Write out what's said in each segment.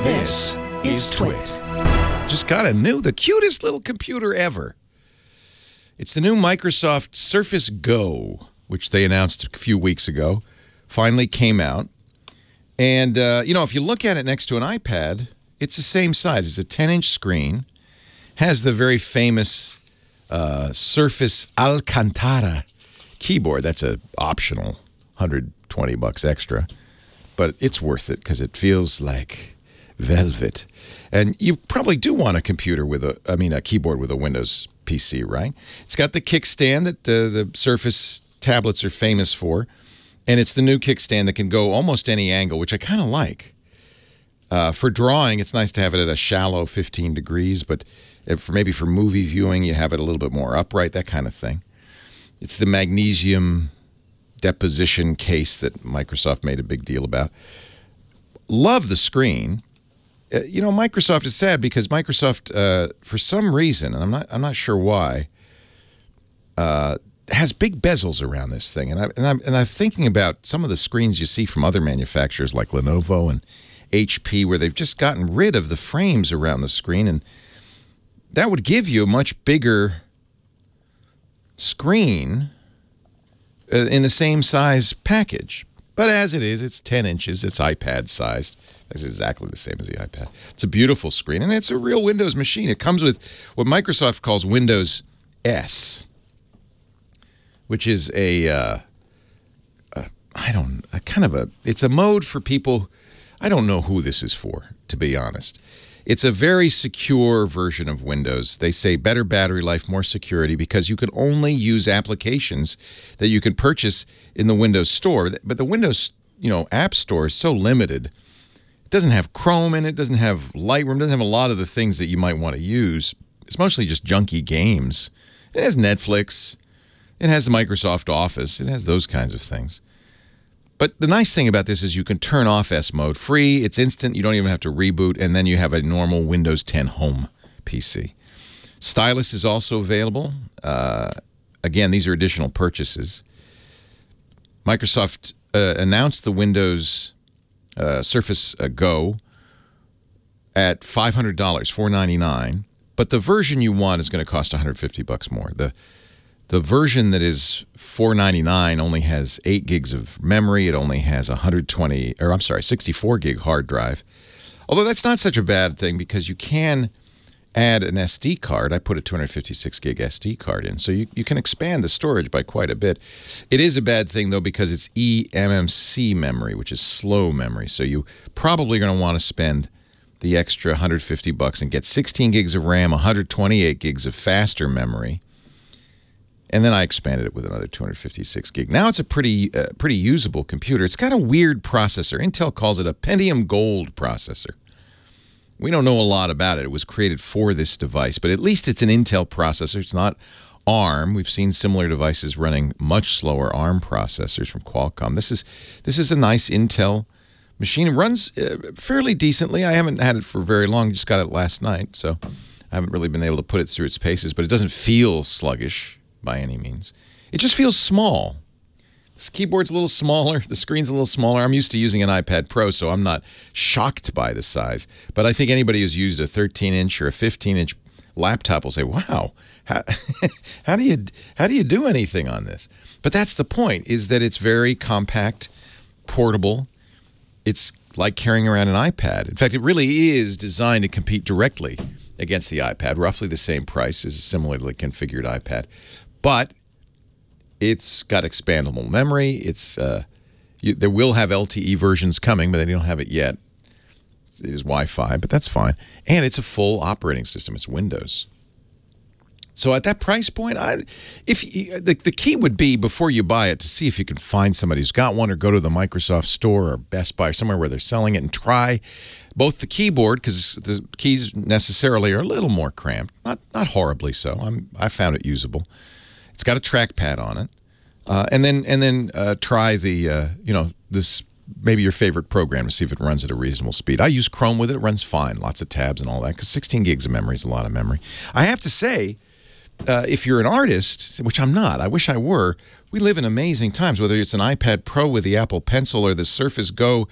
This is TWiT. Just got the cutest little computer ever. It's the new Microsoft Surface Go, which they announced a few weeks ago. Finally came out. And, if you look at it next to an iPad, it's the same size. It's a 10-inch screen. Has the very famous Surface Alcantara keyboard. That's an optional $120 extra. But it's worth it because it feels like velvet. And you probably do want a computer with a keyboard with a Windows PC, right? It's got the kickstand that the Surface tablets are famous for. And it's the new kickstand that can go almost any angle, which I kind of like. For drawing, it's nice to have it at a shallow 15 degrees, but maybe for movie viewing, you have it a little bit more upright, that kind of thing. It's the magnesium deposition case that Microsoft made a big deal about. Love the screen. Microsoft is sad because Microsoft, for some reason, and I'm not sure why, has big bezels around this thing, and I'm thinking about some of the screens you see from other manufacturers like Lenovo and HP, where they've just gotten rid of the frames around the screen, and that would give you a much bigger screen in the same size package. But as it is, it's 10 inches. It's iPad-sized. It's exactly the same as the iPad. It's a beautiful screen, and it's a real Windows machine. It comes with what Microsoft calls Windows S, which is it's a mode for people. I don't know who this is for, to be honest. It's a very secure version of Windows. They say better battery life, more security, because you can only use applications that you can purchase in the Windows Store. But the Windows, App Store is so limited. It doesn't have Chrome in it, doesn't have Lightroom, doesn't have a lot of the things that you might want to use. It's mostly just junky games. It has Netflix. It has the Microsoft Office. It has those kinds of things. But the nice thing about this is you can turn off S mode free. It's instant. You don't even have to reboot. And then you have a normal Windows 10 Home PC. Stylus is also available. Again, these are additional purchases. Microsoft announced the Windows Surface Go at $500, $499. But the version you want is going to cost $150 more. The version that is $499 only has 8 gigs of memory. It only has 64 gig hard drive. Although that's not such a bad thing because you can add an SD card. I put a 256 gig SD card in, so you can expand the storage by quite a bit. It is a bad thing, though, because it's eMMC memory, which is slow memory. So you probably going to want to spend the extra $150 and get 16 gigs of RAM, 128 gigs of faster memory. And then I expanded it with another 256 gig. Now it's a pretty usable computer. It's got a weird processor. Intel calls it a Pentium Gold processor. We don't know a lot about it. It was created for this device, but at least it's an Intel processor. It's not ARM. We've seen similar devices running much slower ARM processors from Qualcomm. This is a nice Intel machine. It runs fairly decently. I haven't had it for very long. Just got it last night, so I haven't really been able to put it through its paces, but it doesn't feel sluggish by any means. It just feels small. This keyboard's a little smaller. The screen's a little smaller. I'm used to using an iPad Pro, so I'm not shocked by the size. But I think anybody who's used a 13-inch or a 15-inch laptop will say, wow, how do you do anything on this? But that's the point, is that it's very compact, portable. It's like carrying around an iPad. In fact, it really is designed to compete directly against the iPad, roughly the same price as a similarly configured iPad. But it's got expandable memory. It's there will have LTE versions coming, but they don't have it yet. It is Wi-Fi, but that's fine. And it's a full operating system. It's Windows. So at that price point, the key would be before you buy it to see if you can find somebody who's got one, or go to the Microsoft Store or Best Buy or somewhere where they're selling it and try both the keyboard, because the keys necessarily are a little more cramped, not horribly so. I found it usable. It's got a trackpad on it, and then try the this maybe your favorite program to see if it runs at a reasonable speed. I use Chrome with it. It runs fine, lots of tabs and all that, because 16 gigs of memory is a lot of memory. I have to say, if you're an artist, which I'm not, I wish I were, we live in amazing times, whether it's an iPad Pro with the Apple Pencil or the Surface Go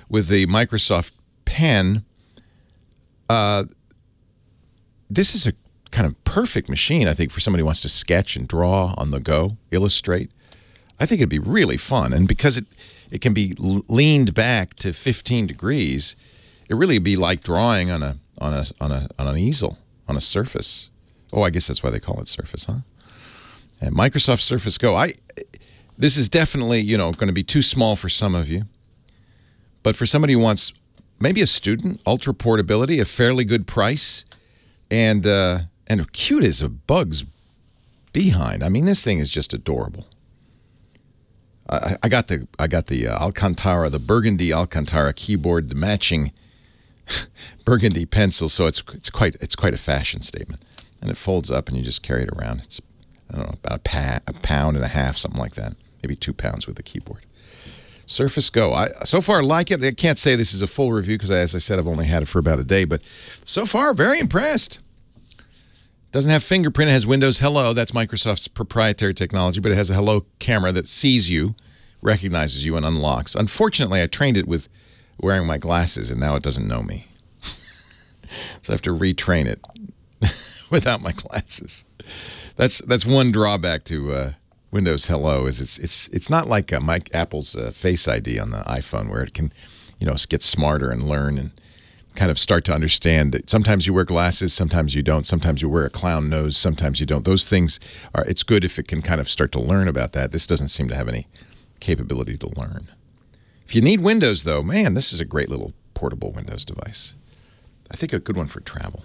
with the Microsoft Pen. This is a kind of perfect machine, I think, for somebody who wants to sketch and draw on the go, illustrate. I think it'd be really fun, and because it can be leaned back to 15 degrees, it really would be like drawing on an easel, on a Surface. Oh, I guess that's why they call it Surface, huh? And Microsoft Surface Go. This is definitely, going to be too small for some of you, but for somebody who wants maybe a student, ultra portability, a fairly good price, and cute as a bug's behind. I mean, this thing is just adorable. I got the Alcantara, the burgundy Alcantara keyboard, the matching burgundy pencil, so it's quite a fashion statement. And it folds up, and you just carry it around. It's, I don't know, about a pound and a half, something like that. Maybe 2 pounds with the keyboard. Surface Go. I so far like it. I can't say this is a full review because, as I said, I've only had it for about a day, but so far, very impressed. Doesn't have fingerprint. It has Windows Hello. That's Microsoft's proprietary technology, but it has a Hello camera that sees you, recognizes you, and unlocks. Unfortunately, I trained it with wearing my glasses, and now it doesn't know me. So I have to retrain it without my glasses. That's one drawback to Windows Hello is it's not like Apple's Face ID on the iPhone where it can, get smarter and learn and kind of start to understand that sometimes you wear glasses, sometimes you don't, sometimes you wear a clown nose, sometimes you don't. Those things it's good if it can kind of start to learn about that. This doesn't seem to have any capability to learn. If you need Windows, though, man, this is a great little portable Windows device. I think a good one for travel.